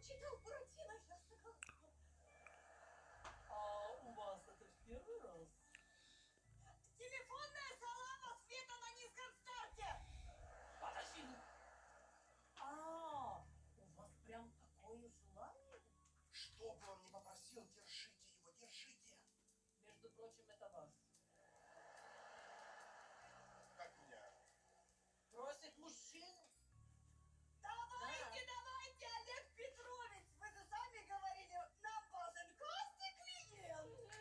читал Буратино, я согласна. А у вас это в первый раз? Телефонная салама, света на низком старте. Подожди. А, у вас прям такое желание? Что бы он ни попросил, держите его, держите. Между прочим, это вас. Как меня? Просит мужчин? Давайте, давайте, Олег Петрович, вы же сами говорили, нам важен каждый клиент.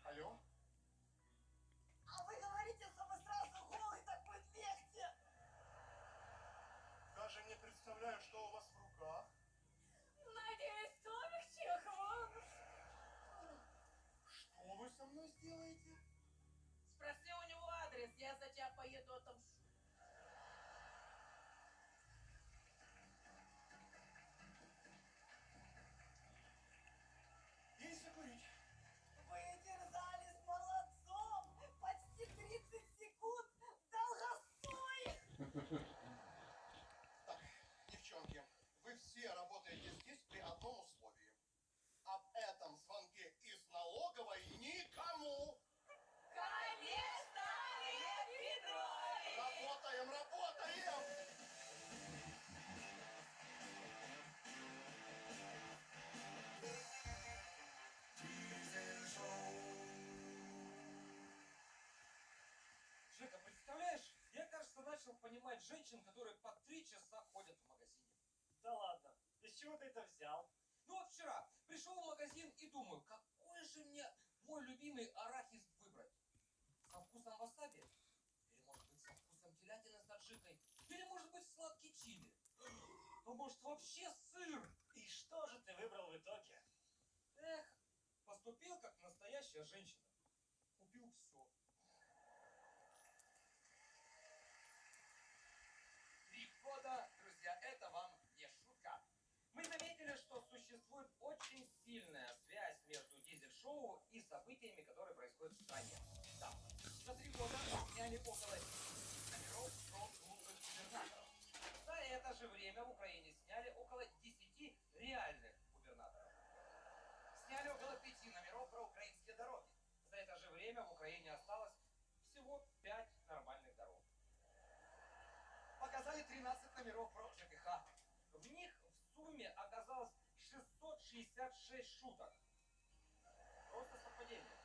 Алло? А вы говорите, что вы сразу голый, так будет легче. Даже не представляю, что у вас в руках. Надеюсь, Томик Чехов. Что вы со мной сделаете? Спроси у него адрес, я за тебя поеду отомщу. Есть закурить. Вы терзались молодцом. Почти 30 секунд. Долгостой. Так, девчонки, вы все работаете здесь при одном условии. Об этом звонке из налоговой никому. Конечно, Олег Петрович. Работаем, работаем! Жека, представляешь, я, кажется, начал понимать женщин, которые по 3 часа ходят в магазине. Да ладно, из чего ты это взял? Ну вот вчера пришел в магазин и думаю, какой же мне мой любимый арахис выбрать? Со вкусом васаби? Или может быть со вкусом телятины с аджикой? Или может быть сладкий чили? А может вообще сыр? И что же ты выбрал в итоге? Эх, поступил как настоящая женщина. Купил все. 3 года, друзья, это вам не шутка. Мы заметили, что существует очень сильная связь между дизель-шоу и событиями, которые происходят в стране. Да, за 3 года сняли около 10 номеров про глупых губернаторов. За это же время в Украине сняли около 10 реальных губернаторов. Сняли около 5 номеров про украинские дороги. За это же время в Украине осталось всего 5 нормальных дорог. Показали 13 номеров про ЖКХ. В них в сумме оказалось 666 шуток. Просто совпадение.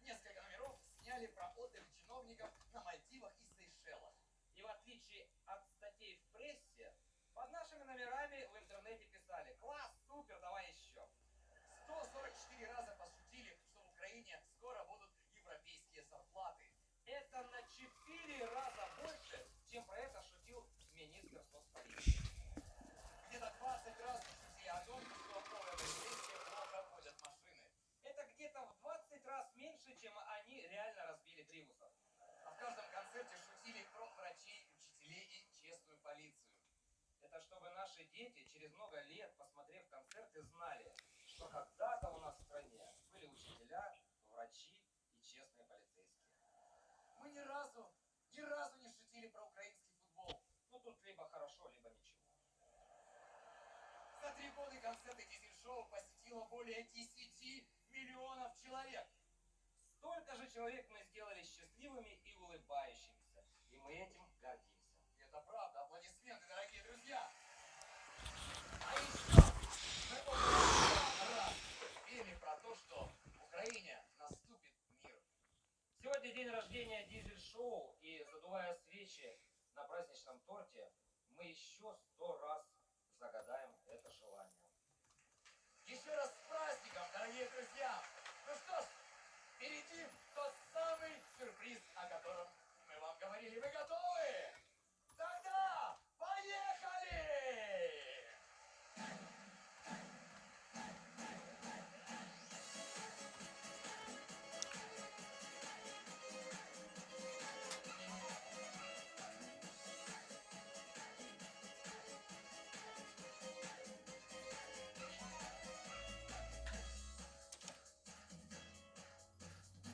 Несколько номеров сняли про отдых чиновников на Мальдивах и Сейшелах. И в отличие от статей в прессе, под нашими номерами в интернете писали: класс, супер, давай еще. 144 раза пошутили, что в Украине скоро будут европейские зарплаты. Это на 4 раза больше, чем про это шутил министр соцполитики. Где-то 20 раз пошутили о том, что в новое полицейские плохо ходят машины. Это где-то в 20 раз меньше, чем они реально разбили Приусов. А в каждом концерте шутили про врачей, учителей и честную полицию. Это чтобы наши дети через много лет, посмотрев концерты, знали, что когда-то у нас в стране были учителя, врачи и честные полицейские. Мы ни разу не шутили про украинский футбол. Ну тут либо хорошо, либо ничего. За 3 года концерты дизель-шоу посетило более 10 миллионов человек. Столько же человек мы сделали счастливыми и улыбающимися. И мы этим гордимся. Это правда. Аплодисменты, дорогие друзья. А еще мы очень раз пели про то, что в Украине наступит мир. Сегодня день рождения дизель-шоу, и задувая свечи на праздничном торте, мы еще 100 раз загадаем это желание. Еще раз с праздником, дорогие друзья! Ну что ж, впереди тот самый сюрприз, о котором мы вам говорили. Вы готовы? Тогда поехали!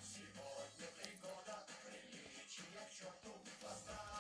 Сегодня 3 года, приличие к черту, поздравляю.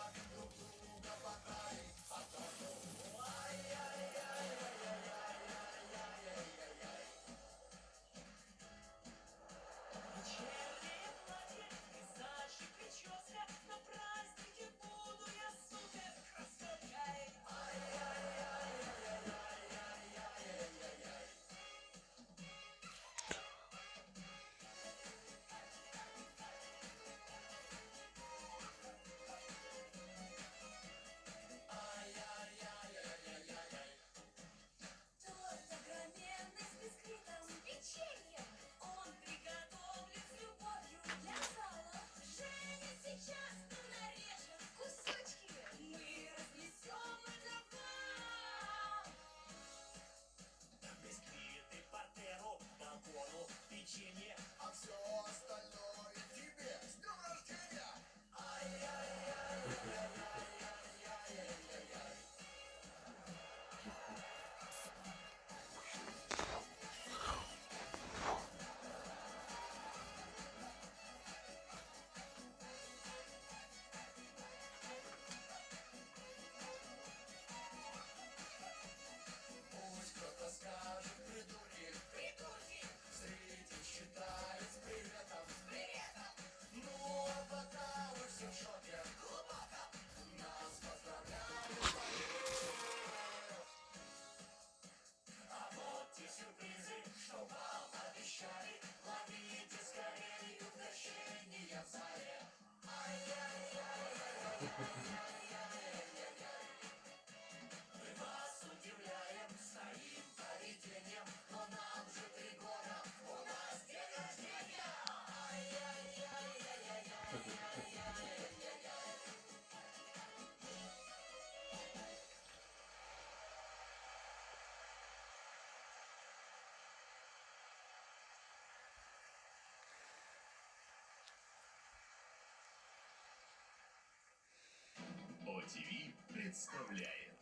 ТВ представляет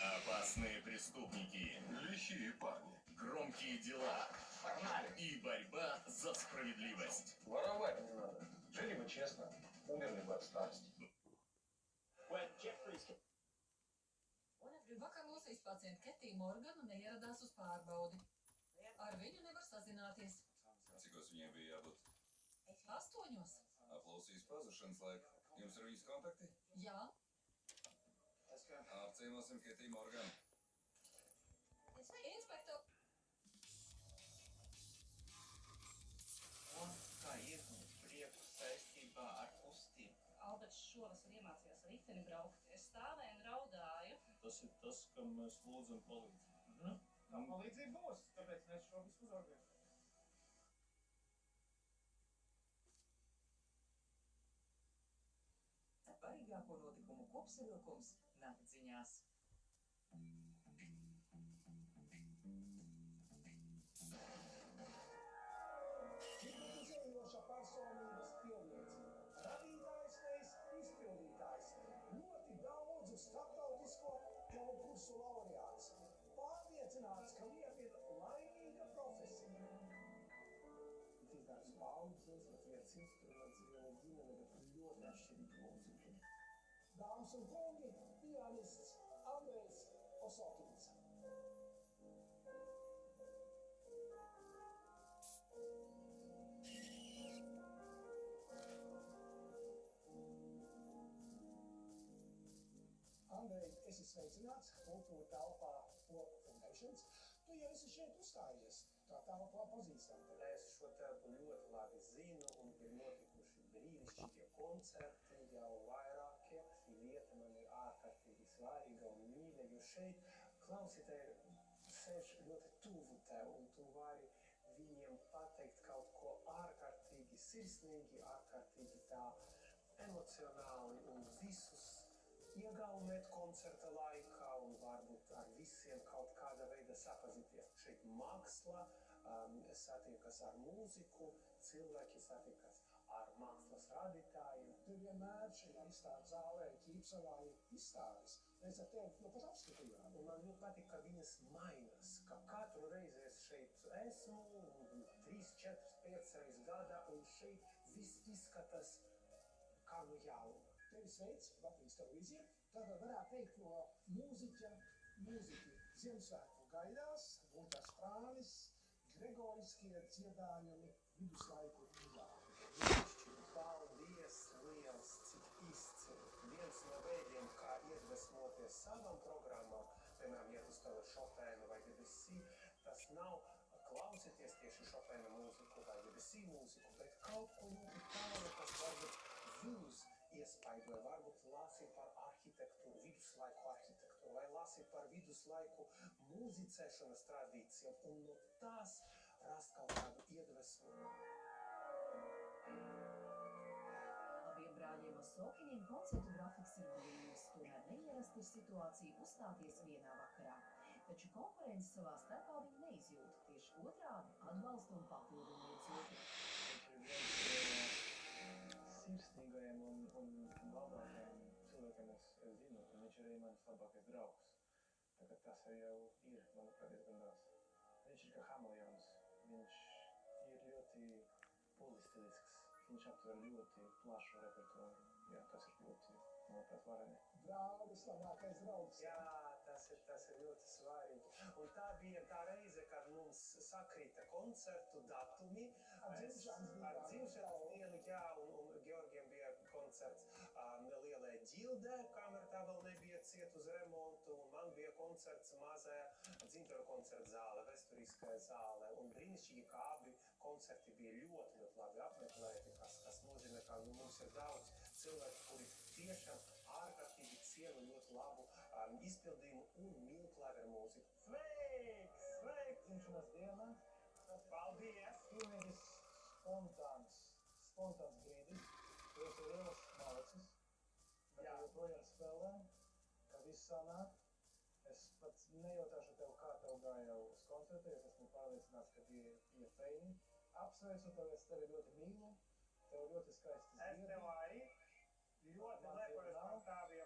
опасные преступники, лихие парни, громкие дела и борьба за справедливость. Воровать не надо. Жили бы честно, умерли бы от старости. Vakar Lūsijas paciente Ketija Morgana neieradās uz pārbaudi. Ar viņu nevar sazināties. Cikos viņai bija jābūt? 8. Aplausīs pazušanas laiku. Jums ir viņas kontakti? Jā, Apciemosim Ketiju Morganu. inspektor. Un kā iegūt prieku saistībā ar kustību? Alberts šovasar iemācījās riteni braukt. Es stāvēju un raudāju. Tas ir tas, kam mēs lūdzam palīdzību. Tā palīdzība būs, tāpēc mēs šo visu uzorganizējam. Svarīgāko notikumu kopsavilkums nakdziņās. Hipnotizējoša personības pilniecība. Radītājs nevis izpildītājs. Ļoti daudzu starptautisko konkursu laureāts. Pārliecināts, ka lieta ir laimīga profesija. Izdevums paudzes, viens instruments, viena ģimene, bet ļoti atšķirīga mūzika. Dāmas un kungi, pianists Andrejs Osokins. Andrej, esi sveicināts kultūra telpā Folk Foundations. Tu jau esi šeit uzstājies, kā telpā pazīstam tevi. Es šo telpu ļoti labi zinu un ir notikuši brīnišķīgie koncerti, jau vairākie. Šī vieta man ir ārkārtīgi svarīga un mīļa, jo šeit klausītāji sēž ļoti tuvu tev un tu vari viņiem pateikt kaut ko ārkārtīgi sirsnīgi, ārkārtīgi tā emocionāli un visus iegaumēt koncerta laikā un varbūt ar visiem kaut kāda veida sapazīties. Šeit māksla satiekas ar mūziku, cilvēki satiekas ar mākslas radītājiem. Tu vienmēr šajā izstādes zālē ķīpsavā ir izstādes. Mēs ar tevi nu pat apskatījām. Un man ļoti patīk, ka viņas mainās, ka katru reizi es šeit esmu 3, 4, 5 reizes gadā un šeit viss izskatās kā no jauna. Tevi sveic Latvijas televīzija. Tātad varētu teikt no mūziķa mūziķi. Ziemassvētku gaidās, Gunārs Prānis, Gregoriskie dziedājumi, viduslaiku mūzāki. Paldies liels, cik izcili. Viens no veidiem, kā iedvesmoties savam programmām, piemēram, iet uz tādu Chopinu vai Debussy, tas nav klausīties tieši Chopina mūziku vai Debussy mūziku, bet kaut ko ļoti tālu, kas varbūt viņus iespaidoja, varbūt lasīt par arhitektūru, viduslaiku arhitektūru, vai lasīt par viduslaiku mūzicēšanas tradīcijām, un no tās rast kaut kādu iedvesmu. Abiem brāļiem Osokiņiem koncertu grafiks ir brīvs, tomēr neierasti ir situācija uzstāties vienā vakarā. Taču konkurence savā starpā viņi neizjūt, tieši otrādi atbalstu un papildina viens otru. Sirsnīgajiem un labākajiem cilvēkiem es zinu, un viņš ir arī mans labākais draugs. Tagad tas jau ir, manuprāt, diezgan daudz. Viņš ir kā hameleons, viņš ir ļoti polistilisks, viņš aptver ļoti plašu repertuāru. Jā, tas ir ļoti, manuprāt, vareni. Draugs, labākais draugs. Jā, tas ir ļoti svarīgi. Un tā bija tā reize, kad mums sakrita koncertu datumi. Ar dzimšanas dienu, jā, un Georgiem bija koncerts Lielajā Ģildē, kamēr tā vēl nebija ciet uz remontu, un man bija koncerts mazajā dzimtaru koncerta zāle, vēsturiskajā zāle, un brīnišķīgi, ka abi koncerti bija ļoti, ļoti labi apmeklēti, kas nozīmē, ka mums ir daudz cilvēku, kuri tiešām ārkārtīgi cienu ļoti labu izpildījumu un mīl klaveru mūziku. Sveiks! Sveiks! Dzimšanas diena. Paldies! Pilnīgi spontāns brīdis. Tu esi liels malacis, bet tu joprojām spēlē, ka viss sanāk. Es pat nejautāšu tev, kā tev gāja uz koncertu, es esmu pārliecināts, ka bija feini. Apsveicu tev, es tevi ļoti mīlu, tev ļoti skaistas Es tev arī ļoti lepojas par tādiem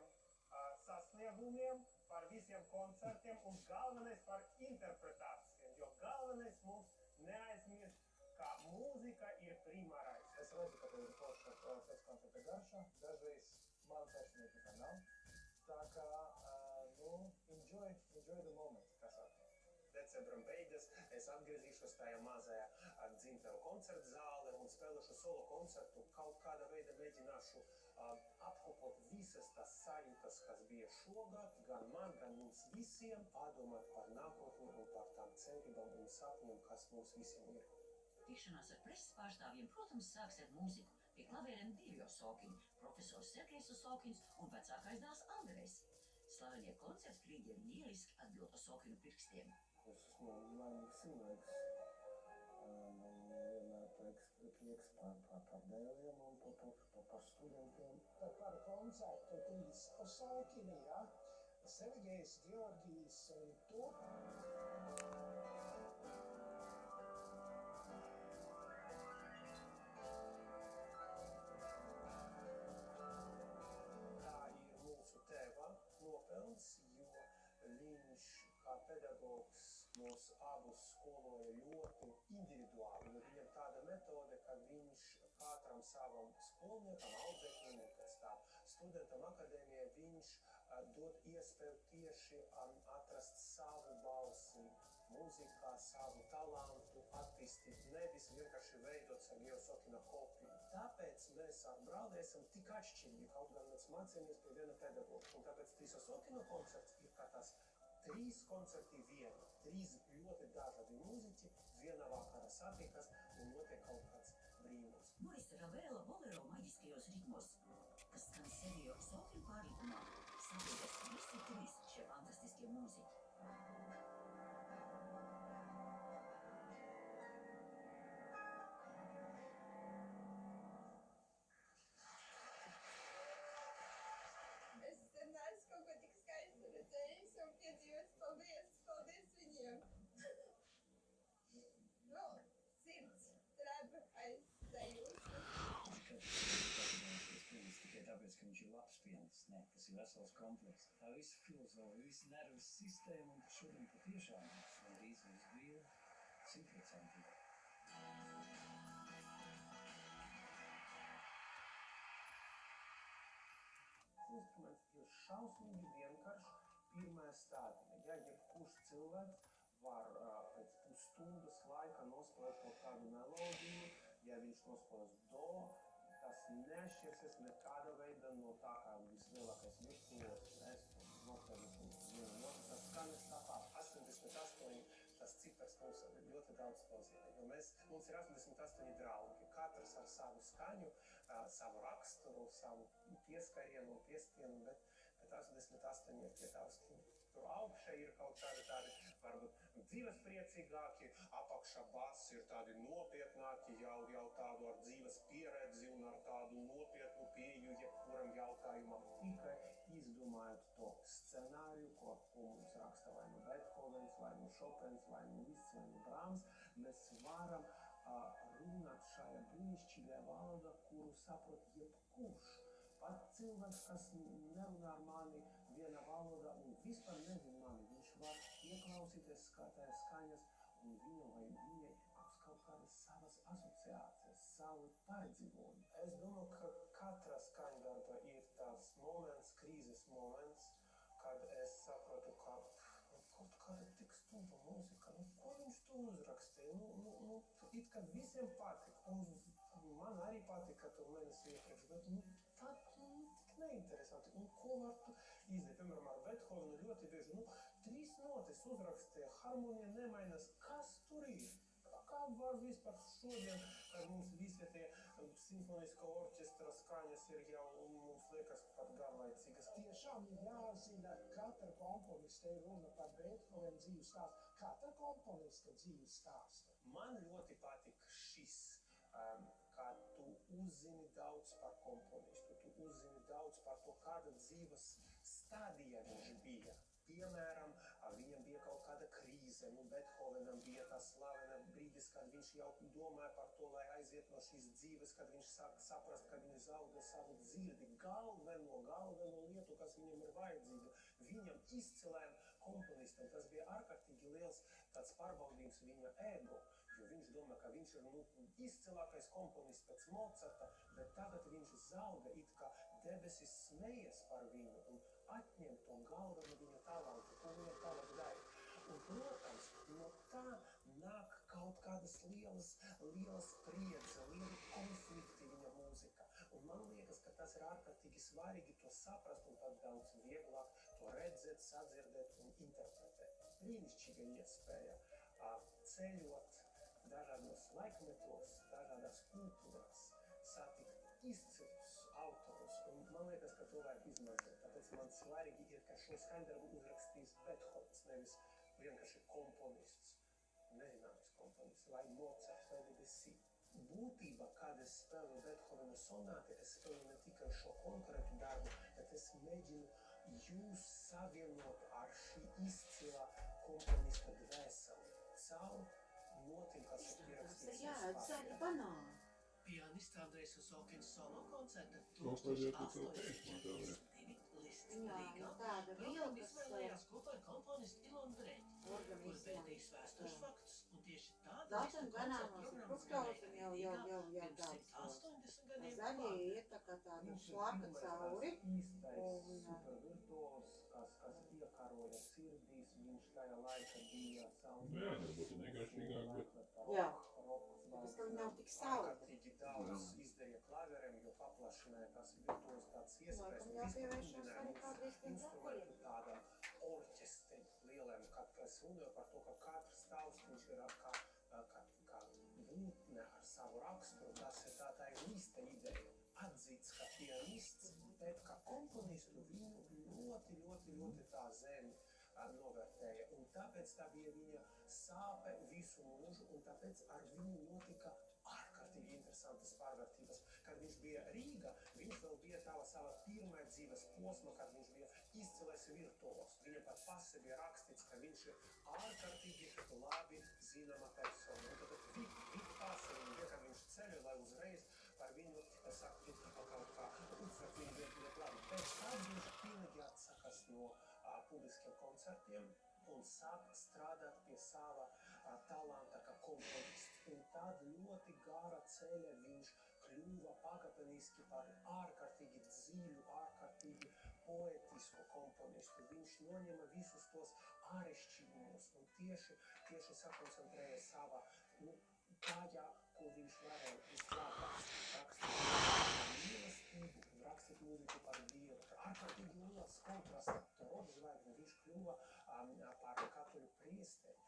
koncertiem un galvenais par interpretācijām, jo galvenais mums neaizmirst, ka mūzika ir primārais. Es redzu, ka tev ir forša pēckoncerta garša, dažreiz man personīgi tā nav. Tā kā, enjoy the moment, kā saka. Decembram beigas es atgriezīšos tajā mazajā dzimteru koncertu zālē un spēlēšu solo koncertu. Kaut kādā veidā mēģināšu apkopot visas tās sajūtas, kas bija šogad, gan man, gan mums visiem, padomāt par nākotni un par tām cerībām un sapņiem, kas mums visiem ir. Tikšanās ar preses pārstāvjiem, protams, sāks ar mūziku. Pie klavieriem divi Osokiņi - profesors Sergejs Osokiņs un vecākais dēls Andrejs. Slavenie koncertkrīgi ir lieliski atbild Osokiņu pirkstiem. Es esmu laimīgs cilvēks. Man vienmēr prieks par dēliem un par studentiem. Par koncertu trīs Osokiņi, ja? Sergejs, Georgijs un tu. Viņš kā pedagogs mūs abus skoloja ļoti individuāli, jo viņam tāda metode, ka viņš katram savam skolniekam, audzēknim un pēc tam studentam akadēmijai viņš dod iespēju tieši atrast savu balsi mūzikā, savu talantu, attīstīt, nevis vienkārši veidot Sergeja Osokina kopiju. Tāpēc mēs ar brāli esam tik atšķirīgi, kaut gan mēs mācījāmies pie viena pedagoga. Un tāpēc trīs Osokina koncerts ir kā tas trīs koncerti viena, trīs ļoti dažādi mūziķi, vienā vakarā satiekas un notiek kaut kāds brīnums. Morisa Ravela bolero maģiskajos ritmos, kas skan Sergeja Osokina pārlikumā, satiekas visi trīs šie fantastiskie mūziķi. Paldies viņiem! Sirds treba aiz sajūtas. Tikai tāpēc, ka viņš ir labs pianists, ne, tas ir vesels komplekss. Tā visa filozofija, visa nervas sistēma, un šodien patiešām gandrīz bija 100%. Instruments ir šausmīgi vienkāršs pirmajā stādījumā. Ja jebkurš cilvēks var pēc pusstundas laika nospēlēt kaut kādu melodiju, ja viņš nospēlēs do, tas neatšķirsies nekāda veida no tā, kā vislielākais virtuos. Es nospēlēšu vienu notu, tas skaņas tāpat. 88, tas cipars mums ļoti daudz nozīmē, jo mums ir 88 draugi, katrs ar savu skaņu, savu raksturu, savu pieskarienu un piestienu, bet 88 ir pie tavs. Tur augšā ir kaut tādi, varbūt dzīves priecīgāki, apakšā bass ir tādi nopietnāki, jau tādu ar dzīves pieredzi un ar tādu nopietnu pieju jebkuram jautājumam. Tikai izdomājot to scenāriju, ko mums raksta vai nu Beethovens, vai nu Chopins, vai nu Liszts, vai nu Brahms, mēs varam runāt šajā brīnišķīgajā valodā, kuru saprot jebkurš. Pat cilvēks, kas nerunā ar mani vienā valodā un vispār nezin mani, viņš var ieklausīties tajā skaņas un viņam vai viņai būs kaut kādas savas asociācijas, savu pārdzīvojumu. Es domāju, ka katra skaņdarba ir tās moments, krīzes moments, kad es saprotu, ka kaut kāda tik stulba mūzika, ko viņš tu uzrakstīja? It kā visiem patika, man arī patika tur mēnesi iepriekš, bet tā tik neinteresanti. Un ko var tu izdarīt? Piemēram, ar Beethovenu ļoti bieži, 3 notis uzrakstīja, harmonija nemainās. Kas tur ir? Kā var vispār šodien, kad mums visi tie simfoniskā orķestra skaņas ir jau, un mums liekas pat garlaicīgas? Tiešām ir jāzina katra komponista, ir runa par Beethovenu dzīves stāstu. Katra komponista dzīves stāstu. Man ļoti patika šis, ka tu uzzini daudz par komponistu, tu uzzini daudz par to, kāda dzīves stadija viņš bija. Piemēram, viņam bija kaut kāda krīze, Beethovenam bija tā slavena brīdis, kad viņš jau domāja par to, lai aiziet no šīs dzīves, kad viņš sāk saprast, ka viņš zaudē savu dzirdi, galveno lietu, kas viņam ir vajadzīga, viņam izcilējam komponistam tas bija ārkārtīgi liels tāds pārbaudījums viņa ego, jo viņš domā, ka viņš ir izcilākais komponists pēc Mocarta, bet tagad viņš zauda it kā debesis smejas par viņu un atņem to galveno viņa talantu, ko viņa tagad dara. Un, protams, no tā nāk kaut kādas lielas spriedze, lieli konflikti viņa mūzikā. Un man liekas, ka tas ir ārkārtīgi svarīgi to saprast un tad daudz vieglāk to redzēt, sadzirdēt un interpretēt. Brīnišķīga iespēja ceļot dažādos laikmetos, dažādās kultūrās, satikt izcilus autorus. Un man liekas, ka to vajag izmantot. Tāpēc man svarīgi ir, ka šo skaņdarbu uzrakstīs Bethovens, nevis vienkārši komponists, nezināms komponists, vai Mocarts, vai Debussy. Būtībā, kad es spēlēju Bethovena sonāti, es spēlēju ne tikai šo konkrētu darbu, bet es mēģinu jūs savienot ar šī izcilā komponista dvēseli. Caur notim, kas ir pierakstīts Jā, Pianists Andrejs Usokins solo koncerta tāda Liela izvēlējās kopā ar komponistu Ilonu Breķi, kur pētījis vēstures faktus, un tieši tādā zaļie iet tā kā tāda šlaka cauri. Supervirtuos, kas iekaroja sirdīs, viņš tajā laika bija Jā, varbūt ir vienkāršīgāk, bet... Jā, tas tev nav tik saldi. Ārkārtīgi daudz izdarīja klaveriem, jo paplašināja tās virtuos tāds iespējas. Laikam jāpievēršas arī kādreiz tiem instrumentu tādam orķestrim lieliem, kad es runāju par to, ka katrs taustiņš ir kā būtne ar savu raksturu. Tas ir tā ir lista ideja. Atzīts, ka pianists, bet kā komponistu viņu ļoti tā zemi novērtēja. Un tāpēc tā bija viņa sāpe visu mūžu, un tāpēc ar viņu notika ārkārtīgi interesantas pārvērtības. Kad viņš bija Rīga, viņš vēl bija sava pirmā dzīves posma, kad viņš bija izcilais virtuos. Viņa pat pase bija rakstīts, ka viņš ir ārkārtīgi labi zināma persona. Un tad viņa pase viņa, kad viņš ceļo, lai uzreiz par viņu, saka, kaut kā uzsver viņu ļoti labi. Pēc tam viņš pilnīgi atsakās no publiskiem koncertiem un sāk strādāt pie sava talanta kā komponists. Un tad ļoti gara ceļa viņš kļuva pakāpeniski par ārkārtīgi dziļu, ārkārtīgi poetisku komponistu. Viņš noņēma visus tos ārešķīgumus un tieši sakoncentrēja savā tajā, ko viņš varēja vislabāk rakstīt mīlestību un rakstīt mūziku par Dievu. Ārkārtīgi liels kontrasts. Rodzvaigzne viņš kļuva par katoļu priesteri.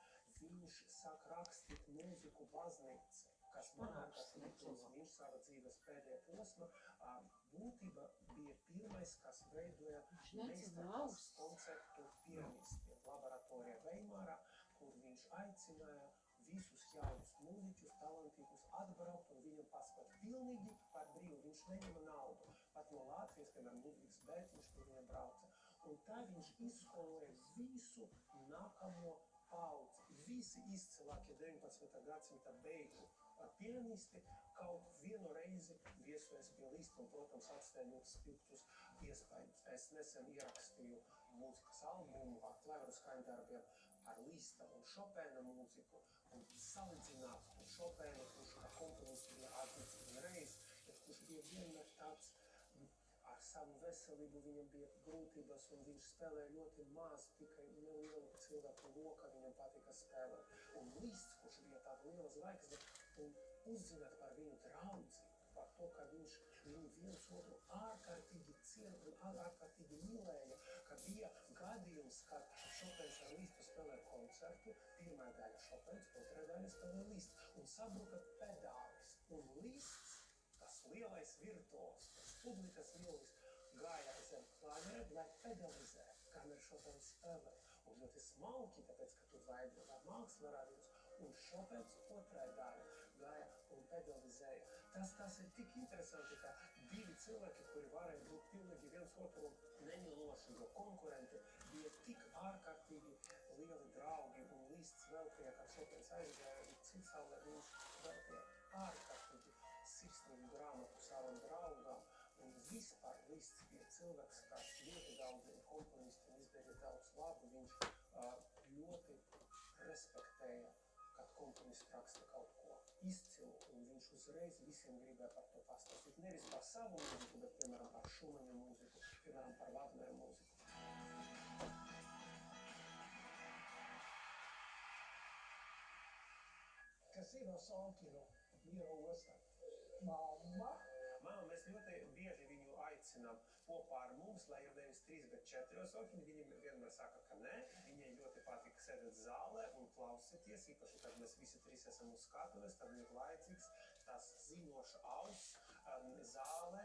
Viņš sāk rakstīt mūziku baznīcā, kas man ārkārtīgi viņš sava dzīves pēdējā posma būtībā bija pirmais, kas veidoja meistarklases konceptu pianistiem laboratorija Veimarā, kur viņš aicināja visus jaunus mūziķus, talantīgus atbraukt un viņam paspēt pilnīgi par brīvu. Viņš neņēma naudu. Pat no Latvijas, piemēram, Ludvigs Bērtiņš pie viņam brauca. Un tā viņš izskoloja visu nākamo paudzi. Visi izcilākie 19. gadsimta beigu pianisti kaut vienu reizi viesojas pie Lista un, protams, atstāja ļoti spilgtus iespējas. Es nesen ierakstīju mūzikas albumu ar klaveru skaņdarbiem ar Lista un Šopēna mūziku un salīdzināt to Šopēnu, kurš kā komponists bija atzīts vienreiz, bet kurš bija vienmēr tāds ar savu veselību, viņam bija grūtības un viņš spēlēja ļoti maz, tikai nelielu cilvēku lokā viņam patika spēlēt. Un Lists, kurš bija tāda liela zvaigzne, un uzzināt par viņu draudzību, par to, ka viņš viņu viens otru ārkārtīgi ciena un ārkārtīgi mīlēja, ka bija gadījums, kad Šopens ar Listu spēlēja koncertu, pirmā daļa Šopens, otrā daļa spēlēja Lists, un sabruka pedālis. Un Lists, tas lielais virtuos, tas publikas mīlis, gāja zem klavierē, lai pedalizētu, kamēr Šopens spēlē. Un ļoti smalki, tāpēc, ka tur vajag māksla rādījums, un Šopens otrā daļa gāja un pedalizēja. Tas ir tik interesanti, ka divi cilvēki, kuri varēja būt pilnīgi viens otru nemīloši, jo konkurenti bija tik ārkārtīgi lieli draugi, un Lists veltīja, kad Šopens aizgāja un Cicaulē, viņš veltīja ārkārtīgi sirsnīgu grāmatu savam draugam, un vispār Lists bija cilvēks, kas ļoti daudziem komponistiem izdarīja daudz labu. Viņš respektēja, kad komponists raksta kaut ko izcilu, un viņš uzreiz visiem gribēja par to pastāstīt. Nevis par savu mūziku, bet, piemēram, par Šumaņa mūziku, piemēram, par Vagnera mūziku. Casino Sonkinu, Mīra Osta. Mamma. Mamma, mēs ļoti bieži viņu aicinām kopā ar mums, lai ir nevis 3, bet 4 sokiņi. Viņi vienmēr saka, ka nē. Viņai ļoti patīk sēdēt zālē un klausīties, īpaši, kad mēs visi 3 esam uz skatuves, tad ir vajadzīgs tas zinoša auss zālē,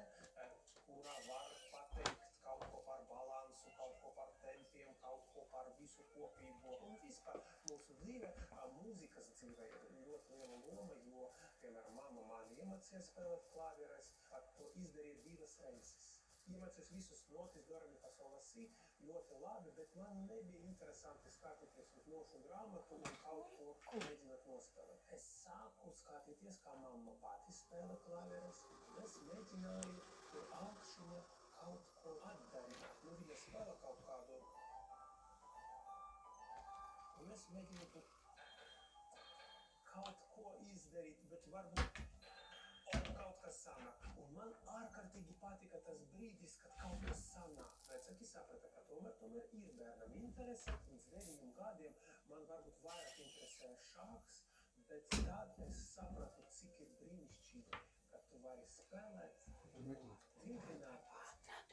kurā var pateikt kaut ko par balansu, kaut ko par tempiem, kaut ko par visu kopīgo. Un vispār mūsu dzīve, mūzikas dzīve ir ļoti liela loma, jo, piemēram, mamma mani iemācīja spēlēt klavieres, pat to izdarīja 2 reizes. Iemācījos visus notis, dorami pasolasī, ļoti labi, bet man nebija interesanti skatīties uz nošu grāmatu un kaut ko mēģināt nospēlēt. Es sāku skatīties, kā mamma pati spēlē klavieres, un es mēģināju tur augšņa kaut ko atdarīt. Nu, viņa spēlē kaut kādu, un es mēģinu tur kaut ko izdarīt, bet varbūt kaut kas sanāk. Un man ārkārtīgi patika tas brīdis, kad kaut kas sanāk. Vecāki saprata, ka tomēr ir bērnam interese. Līdz 9 gadiem man varbūt vairāk interesēja šāks, bet tad es sapratu, cik ir brīnišķīgi, ka tu vari spēlēt un vingrināt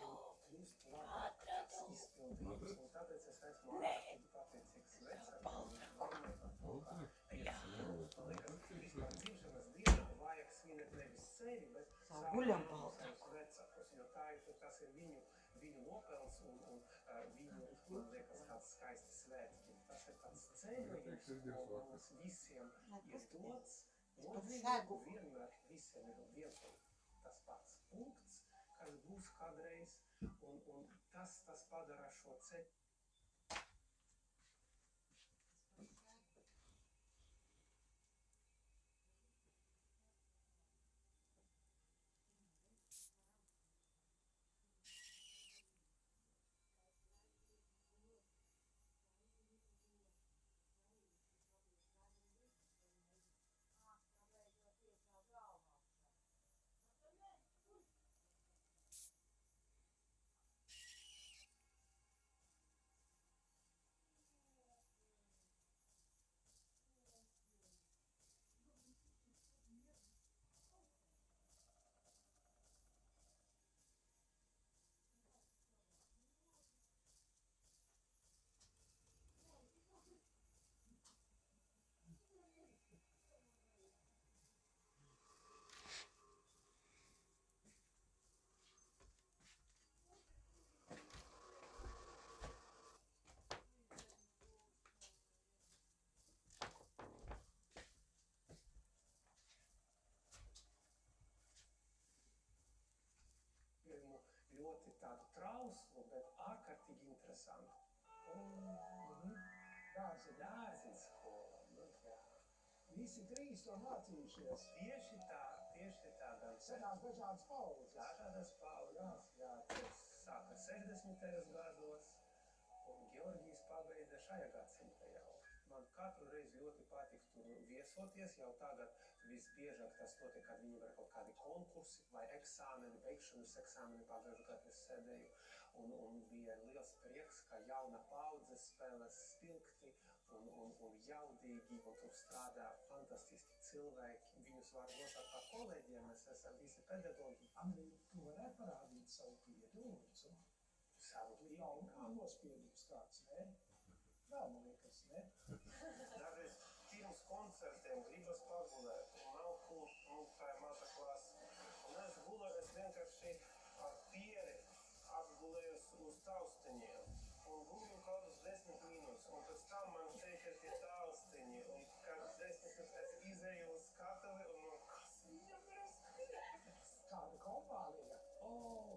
un kļūst labāks izpildījums. Un tāpēc es esmu ārkārtīgi pateicīgs vecākiem un mammai par to, ka man liekas, vispār dzimšanas dienu vajag svinēt nevis sevi, bet savus vecākus, jo tas ir viņu nopelns un viņu, man liekas, tāds skaists svētki. Tas ir tāds ceļojums, ko mums visiem ir dots, nodzīvot, vienmēr visiem ir viens tas pats punkts, kas būs kādreiz, un tas padara šo ceļu. Ļoti tādu trauslu, bet ārkārtīgi interesantu. Dārziņu skola. Visi 3 to mācījušies. Tieši tā, gan senās dažādas paudzes. Dažādas paudzes, jā, tas sāka 60. gados, un Georgijs pabeidza šajā gadsimtā jau. Man katru reizi ļoti patīk tur viesoties, jau tagad visbiežāk tas notiek, kad viņi var kaut kādi konkursi vai eksāmeni, beigšanas eksāmeni pagājušajā gadā es sēdēju, un bija liels prieks, ka jauna paudze spēlē spilgti un jaudīgi, un tur strādā fantastiski cilvēki. Viņus var nosaukt par kolēģiem, mēs esam visi pedagogi. Andrija, tu varētu parādīt savu piedomumu? Savu piedomumu? Nav nospiedums kāds, ne? Vēl, man liekas, ne? Dažreiz pirms koncertiem gribas pagulēt, un nav kur, tā ir maza klasa. Un es gulēju, es vienkārši ar pieri apgulējos uz tausteņiem, un guļu kādus 10 minūtes, un pēc tam man teica tie tausteņi, un kad 10 minūtes es izēju uz skatuvi, un man kas viņam ir skrietis? Kāda kompānija? O,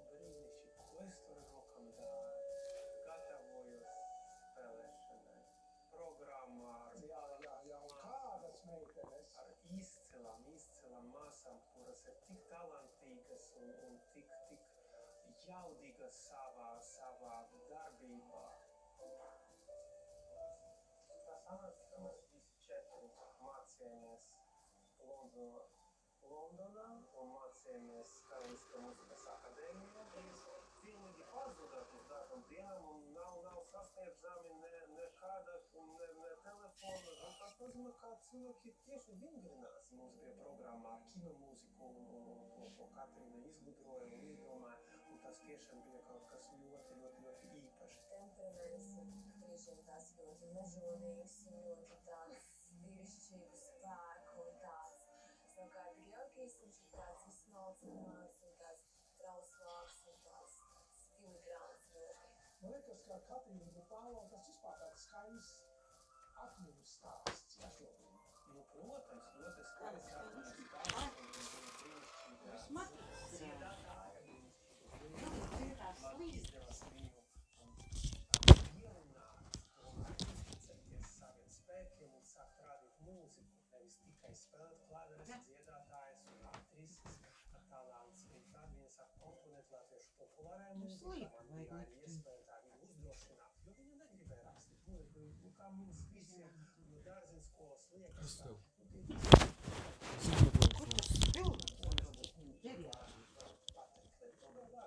brīnišķīgi, ko es tur rokam daru? Gatavojos spēlēšanai, programmā ar... Jā, kādas meitenes? Ar izcilām māsām, kuras ir tik talantīgas un tik jaudīgas savā darbībā. Tas sanāk, ka mēs Londonā un mācījāmies Karaliskā mūzikas akadēmijā. Pilnīgi pazudāt uz dažām dienām un nav sasniedzami nekāda ne telefona. Un tas nozīmē, ka cilvēki tieši vingrinās mūzikas programmā ar kinomūziku un to Katrīna izgudroja un izdomāja. Un tas tiešām bija kaut kas ļoti īpašs. Temperaments brīžiem tās ļoti mežonīgs, ļoti tāds vīrišķīgu spēku un tāds. Savukārt Georgijs, viņš ir tāds izsmalcināts un tāds trauslāks un tāds filigrāns ļoti. Man liekas, ka Katrīna Butālo tas vispār tāds skaists atmiņu stāsts. Nu, protams, ļoti skaists atmiņu stāsts un brīnišķīgā dziedātāja. Man izdevās viņu ielināt un uzticēties saviem spēkiem un sākt rādīt mūziku. Nevis tikai spēlēt klaveres, dziedātājas un aktrises talants. Un tad viņa sāk komponēt latviešu populārajā mūzikā. Man bija arī iespēja tā viņu uzdrošināt, jo viņa negribēja rakstīt mūziku. Nu, kā mums visiem no dārziņskolas liekas, ka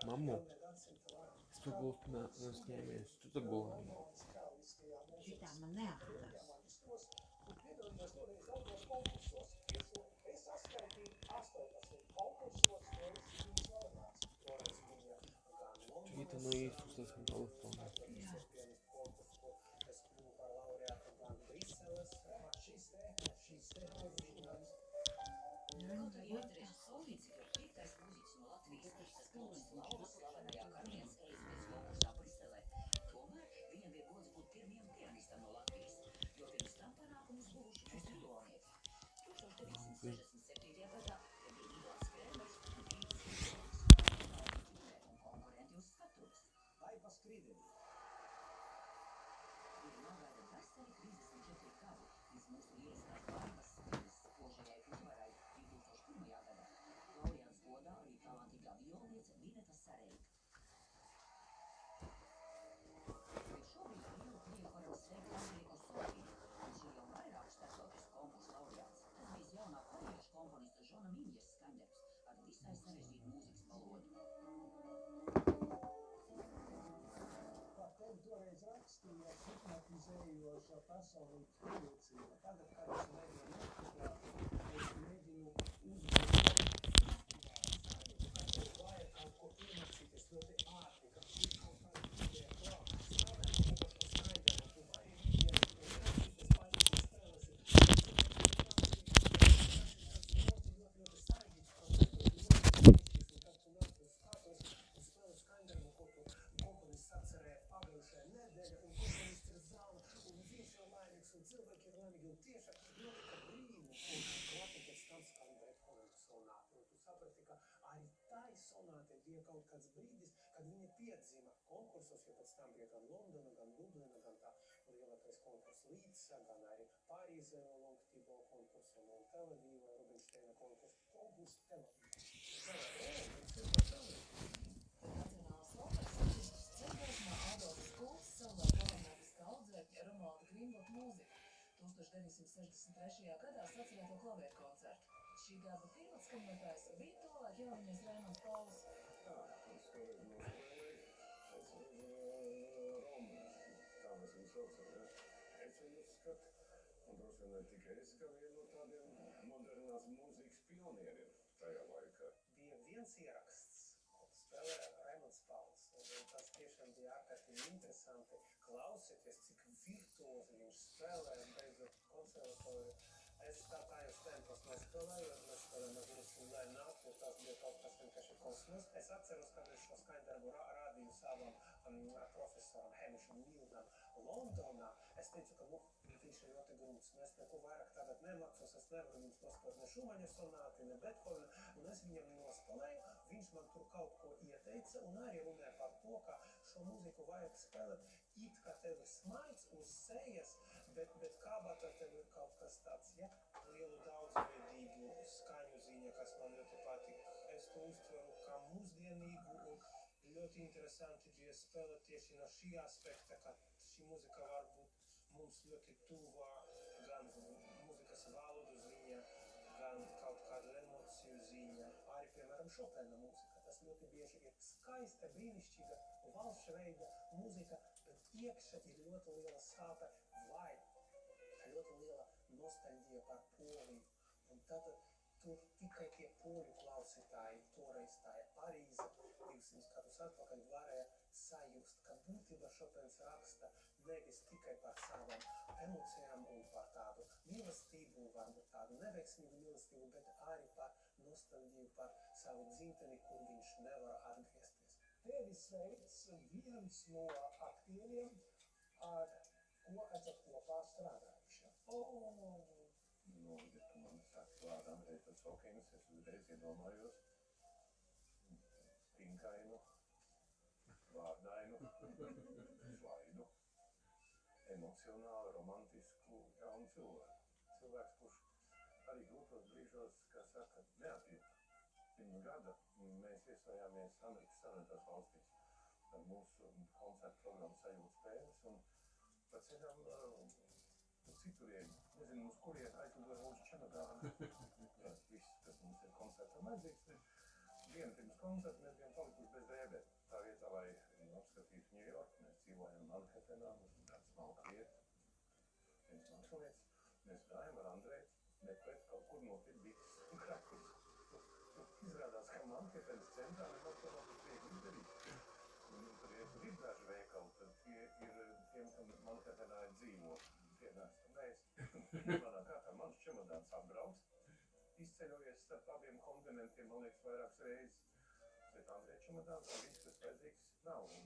Mamu, es pagūstu nesņēmies. Tu tā būvi. Šitā man neatradās. Šīta no īstus esmu telefonā. Otrais solīts ir piektais mūziķis no Latvijas, kas kaunis lauva slavenajā Karalienes Elizabetes konkursā Briselē. Tomēr viņam bija gods būt pirmajam pianistam no Latvijas, jo pirms tam panākumus guvuši Silonieti. 1967. gadā te bija Ivans Krēmers un Rīgas Silons, un konkurenti uz skatuves. Vai paskrideni? Ir nogaida veseli 34 gadi līdz mūsu lieliskās barbas spēles spožajai uzvarai 2001. gadā. Laureāts godā arī talantīgā violniece Vineta Sareika. Bet šobrīd lielu prieku varam sveikt Andriju Osokinu, kurš ir jau vairāku starptautisku konkursu laureāts. Tas bijis jaunā korejiešu komponista Žona Miņģes skaņdarbs ar visai sarežģītu mūzikas valodu. Tevi toreiz rakstīja hipnotizējoša personīga trijocība. Tagad, kad es mēģinu notiklāt, es mēģinu uzbūvēt, ka tev vajag kaut ko iemācīties ļoti ātri, ka tu kaut kādā vidē klāt, stāvēt kaut ko skaidru, tu vari iet, un iemācīties paņemt spēles. Ļoti sarežģīts process, un kad tu nāk uz skatuves un spēlu skaidrumu, ko tu komponists atcerēja pagājušajā nedēļā, un komponists ir zāle, un viņš ir laimīgs, un cilvēki ir laimīgi, un tieši notika brīnums, un klāti pēc tam skan Beethovena sonāta, un tu saprati, ka arī tai sonātei bija kaut kāds brīdis, kad viņa piedzīma konkursos, jo pēc tam bija gan Londona, gan Dublina, gan tā lielākais konkurss Līdsa, gan arī Parīze Longtibo konkurss, un Telavīva Rubinšteina konkurss Telavīva. Nacionālās operas orķestris ceļojumā Adolfs Kults savulaik galamērķis audzēkņa Romualda Grīnvota mūziku 1963. gadā sacerēto klavieru koncertu. Šī gada filmatskaņotājs bija tolaik jauniņais Raimonds Pauls. Jā, tas kādreiz nospēlēja. Tas ir Roma, tā mēs viņu saucam, ja? Es viņu uzskatu, un droši vien ne tikai es, ka vienu no tādiem modernās mūzikas pionieriem tajā laikā. Bija viens ieraksts, ko spēlēja Raimonds Pauls, un tas tiešām bija ārkārtīgi interesanti klausīties, cik virtuozi viņš spēlēja, beidzot konservatoriju. Es tā jau stempos nespēlēju, mēs spēlējām ar visu line-up, jo tas bija kaut kas vienkārši kosmos. Es atceros, kad es šo skaņdarbu rādīju savam profesoram Hamišam Mildam Londonā. Es teicu, ka viņš ir ļoti grūts, un es neko vairāk tagad nemācos, es nevaru jums nospēlēt ne Šumaņa sonāti, ne Beethovena, un es viņam nospēlēju, viņš man tur kaut ko ieteica, un arī runāja par to, ka šo mūziku vajag spēlēt it kā tev ir smaids uz sejas, bet kābata tev ir kaut kas tāds, ja, lielu daudzveidīgu skaņu ziņa, kas man ļoti patīk. Es to uztveru kā mūsdienīgu un ļoti interesanti, ja spēlēt tieši no šī aspekta, ka šī mūzika var būt mums ļoti tuva gan mūzikas valodu ziņa, gan kaut poēziju ziņa, arī, piemēram, Šopena mūzika. Tas ļoti bieži ir skaista, brīnišķīga, valša veida mūzika, bet iekšā ir ļoti liela sāpe vai ļoti liela nostalģija par Poliju. Un tad tur tikai tie poļu klausītāji, toreiz tā ir Parīze, 200 gadus atpakaļ varēja sajust, ka būtībā Šopens raksta nevis tikai par savām emocijām un par tādu mīlestību, varbūt tādu neveiksmīgu mīlestību, bet arī par nostalģiju par savu dzimteni, kur viņš nevar atgriezties. Tevi sveic viens no aktieriem, ar ko esat kopā strādājuši. Nu, ja tu man saki vārdu Andrejs Sokins, es uzreiz iedomājos pinkainu, vārdainu, svaidu, emocionāli, romantisku, jaunu cilvēku. Cilvēks, kurš arī grūtos brīžos, kā saka, neatjūta. Pirms gada mēs iestājāmies Amerikas Savienotās valstīs ar mūsu koncertu programmu Sajūta spēles un pa ceļam citurien, nezinu, uz kurien aizlidoja mūsu čemodāni. Viss, kas mums ir koncertam vajadzīgs. Dienu pirms koncerta mēs bijām palikuši bez drēbēm. Tā vietā, lai apskatītu Ņujorku, mēs dzīvojam Manhetenā, mums ir tāds smalka vieta, viens mākslinieks. Mēs gājam ar Andreju meklēt kaut kur nopirkt bites un krakus. Izrādās, ka Manhetenas centrā nemaz to nav tik viegli izdarīt. Un tur ir daži veikali, tad tie ir tiem, kam Manhetenā ir dzīvo. Manā prātā mans čemodāns apbrauks, izceļojies starp abiem kontinentiem, man liekas, vairākas reizes. Bet Andreja čemodāns un viss, kas vajadzīgs, nav. Un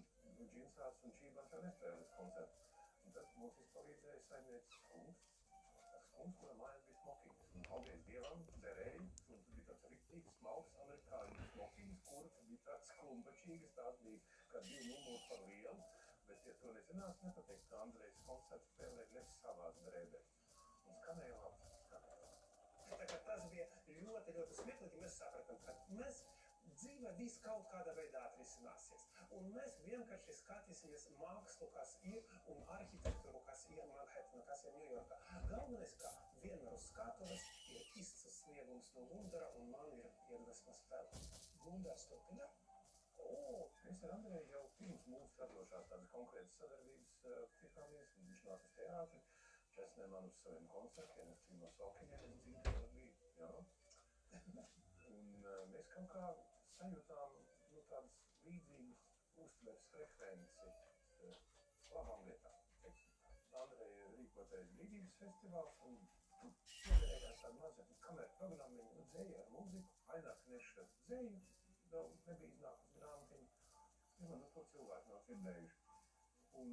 džinsās un čībās jau nespēja uz koncertu. Un tad mums izpalīdzēja saimniecis Skums. Skums, kura mājās bija smokings. Un paldies Dievam, derēji, un tur bija tāds riktīgs, smalks amerikāņu smokings, kur bija tāds klumpačīgas, tās bija kā 2 numuri par lielu. Bet, ja to nezinās, nepateiks, ka Andrejs koncerts spēlē nevis savās drēbēs. Un skanēja labi. Tā kā tas bija ļoti, ļoti smieklīgi, mēs sapratam, ka mēs dzīve viss kaut kādā veidā atrisināsies. Un mēs vienkārši skatīsimies mākslu, kas ir, un arhitektūru, kas ir Manhetenā, kas ir Ņujorkā. Galvenais, ka vienmēr uz skatuves ir izcils sniegums no Gundara, un man ir iedvesma spēle. Gundars turpina? Mēs ar Andreju jau pirms mūsu radošās tādas konkrētas sadarbības tikāmies, un viņš nāca uz teātri, česnē man uz saviem koncertiem, es no Sokiņiem, es dzīvoju biju, jā. Un mēs kaut kā sajūtām, tādas līdzīgas uztveres frekvences labām lietām. Andreja rīkotais brīvības festivāls, un iedarējās tāda maza kameru programmiņa, dzēja ar mūziku, Aināk Neša dzēju, vēl nebija iznākusi grāmatiņa. Man to cilvēku nav dzirdējuši. Un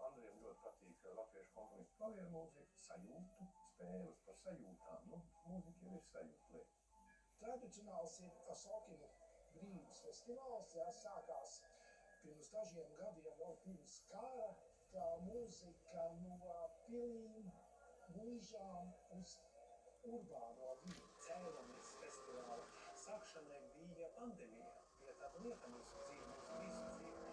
Andrejam ļoti patīk latviešu komponistu klavieru mūzika, sajūtu spēles par sajūtām. Nu, mūzika jau ir sajūta lieta. Tradicionāls ir Sokinu brīvības festivāls, jā, sākās pirms dažiem gadiem, vēl pirms kara, kā mūzika no pilīm, mūžām uz urbāno vidi. Cēlamies festivāla sākšanai bija pandēmija. Bija tāda lieta mūsu dzīve, mūsu visu dzīve.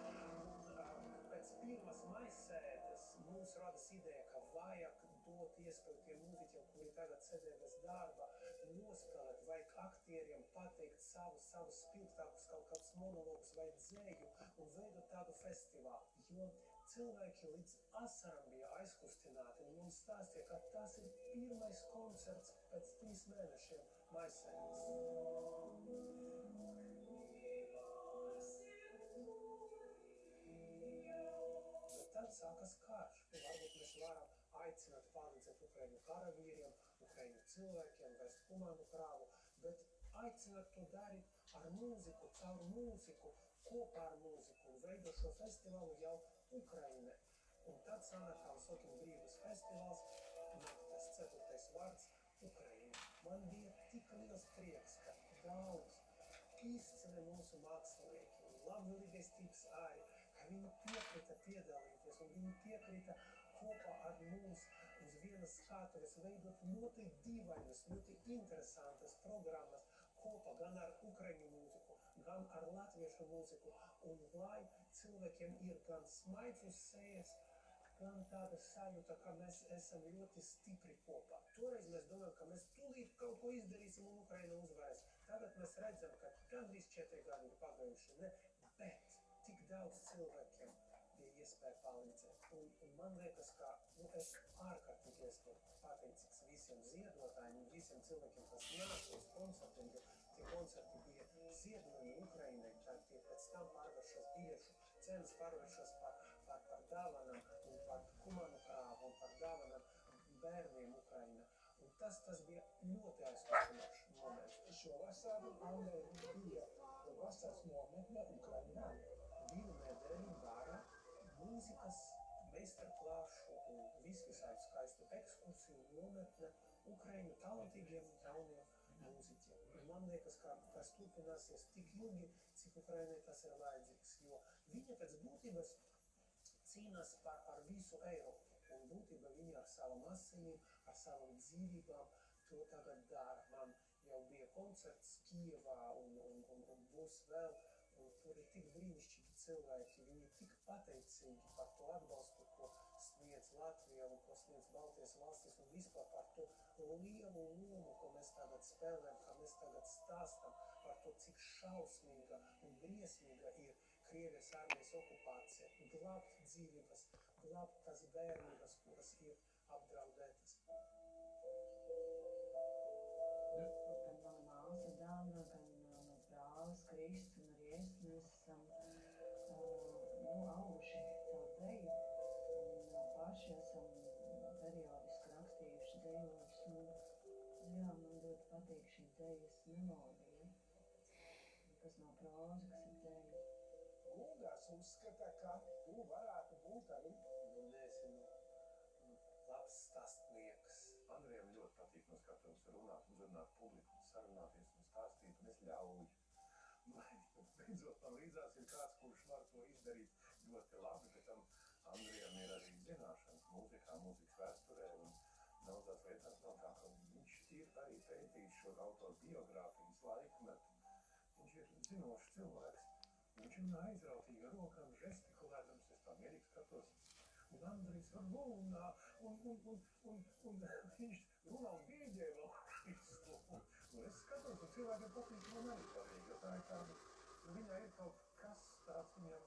Un pēc pirmās maisēdes mums radas ideja, ka vajag dot iespēju tiem mūziķiem, kuri tagad sēdē bez darba, nospēlēt, vajag aktieriem pateikt savus spilgtākus kaut kādus monologus vai dzēju un veidot tādu festivālu. Jo cilvēki līdz asaram bija aizkustināti un mums stāstīja, ka tas ir pirmais koncerts pēc 3 mēnešiem maisēdes. Bet tad sākas karš. Varbūt mēs varam aicināt palīdzēt Ukraiņu karavīriem, Ukraiņu cilvēkiem, vest humānu krāvu, bet aicināt to darīt ar mūziku, caur mūziku, kopā ar mūziku un veido šo festivālu jau Ukrainē. Un tad sanāk kā Sokinu brīvības festivāls, nāk tas 4. vārds Ukraina. Man bija tik liels prieks, ka daudz izcili mūsu mākslinieki un labvēlīgais tips arī, ka viņi piekrita piedalīties un viņi piekrita kopā ar mums uz vienas skatuves veidot ļoti dīvainas, ļoti interesantas programmas kopā gan ar ukraiņu mūziku, gan ar latviešu mūziku. Un lai cilvēkiem ir gan smaids uz sejas, gan tāda sajūta, ka mēs esam ļoti stipri kopā. Toreiz mēs domājam, ka mēs tūlīt kaut ko izdarīsim un Ukraina uzvarēs. tagad mēs redzam, ka gandrīz 4 gadi ir pagājuši, ne, bet tik daudz cilvēkiem bija iespēja palīdzēt. Un man liekas, ka es ārkārtīgi esmu pateicīgs visiem ziedotājiem un visiem cilvēkiem, kas nāca uz koncertiem, jo tie koncerti bija ziedojumi Ukrainai, tad tie pēc tam pārvēršas biļešu cenas, pārvēršas par dāvanām un par humanu krāvu un par dāvanām bērniem Ukrainā. Un tas bija ļoti aizkustinošs moments. Šovasar Andrei bija vasaras nometne Ukrainā. 2 nedēļu vara mūzikas meistarklāšu un visvisādi skaistu ekskursiju nometne Ukraiņu talantīgiem jauniem mūziķiem. Un man liekas, ka tas turpināsies tik ilgi, cik Ukrainai tas ir vajadzīgs, jo viņa pēc būtības cīnās ar visu Eiropu. Un būtībā viņi ar savām asinīm, ar savām dzīvībām to tagad dara. Man jau bija koncerts Kijevā un būs vēl. Un tur ir tik brīnišķīgi cilvēki, viņi ir tik pateicīgi par to atbalstu, ko sniedz Latvija un ko sniedz Baltijas valstis un vispār par to lielu lomu, ko mēs tagad spēlējam, kā mēs tagad stāstam par to, cik šausmīga un briesmīga ir Krievijas armijas okupācija, glābt dzīvības, glābt tās bērnības, kuras ir apdraudētas. Gan mana māsa Dāna, gan mans brālis Krists un arī es, mēs esam auguši tādēļ un paši esam periodiski rakstījuši dejoļus. Jā, man ļoti patīk šī dejas melodija, kas nav próza, kas ir deja. Guldas uzskata, ka tu varētu būt arī labs stāstnieks. Andrejam ļoti patīk no skatuves runāt, uzrunāt publiku, sarunāties un stāstīt, un es ļauju. Beidzot, man līdzās ir kāds, kurš var to izdarīt ļoti labi, bet tam Andrejam ir arī zināšanas mūzikā, mūzikas vēsturē un daudzās lietās vēl tā, ka viņš ir arī pētījis šo autoru biogrāfijas laikmetu. Viņš ir zinošs cilvēks. Viņš runā aizrautīgi ar rokām, žestikulēdams, es tā mierīgi skatos. Un Andrejs runā, un viņš runā un bīģē vēl visu. Un es skatos, un cilvēkiem patīk, man arī patīk, jo tā ir tāda, viņā ir kaut kas tāds viņam,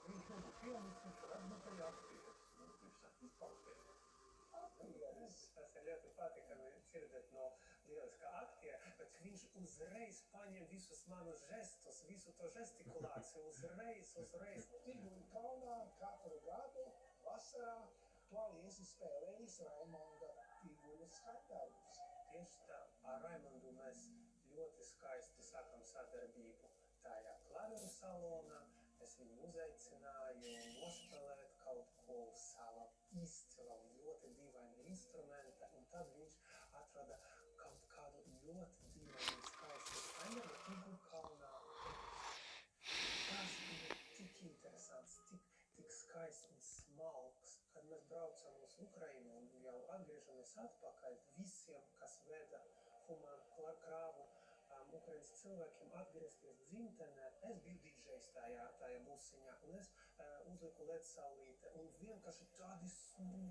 viņš nebūtu pianists, viņš var būt arī aktieris, un viņš izpausties. Tas ir ļoti patīkami dzirdēt no lieliskā aktiera, bet viņš uzreiz paņem visus manus žestus, visu to žestikulāciju, uzreiz. Figūri Kalnā katru gadu vasarā tu arī esi spēlējis Raimonda figūru skaitājus. Tieši tā, ar Raimondu mēs ļoti skaisti sākam sadarbību tajā klaveru salonā. Es viņu uzaicināju nospēlēt kaut ko sava izcila un ļoti dīvaina instrumenta, un tad viņš atrada kaut kādu ļoti dīvainu skaistu skaņu figūru Kalnā. Tas bija tik interesants, tik skaists un smalks, kad mēs braucam uz Ukrainu un jau atgriežamies atpakaļ visiem, kas veda humanu krāvu Ukrainas cilvēkiem atgriezties dzimtenē. Es biju DJs tajā busiņā, un es uzliku LED saulīte, un vienkārši tādi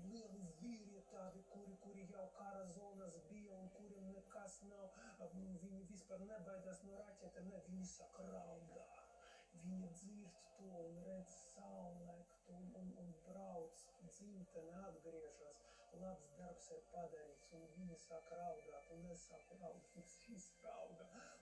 lieli vīri, tādi, kuri jau kara zonas bija, un kuriem nekas nav, viņi vispār nebaidās no raķetēm, ne, viņi saka raudā. Viņi dzird to un redz saulēktu un brauc dzimtene, atgriežas, labs darbs ir padarīts, un viņi sāk raudāt, un es sāku raudāt, un visi raudā.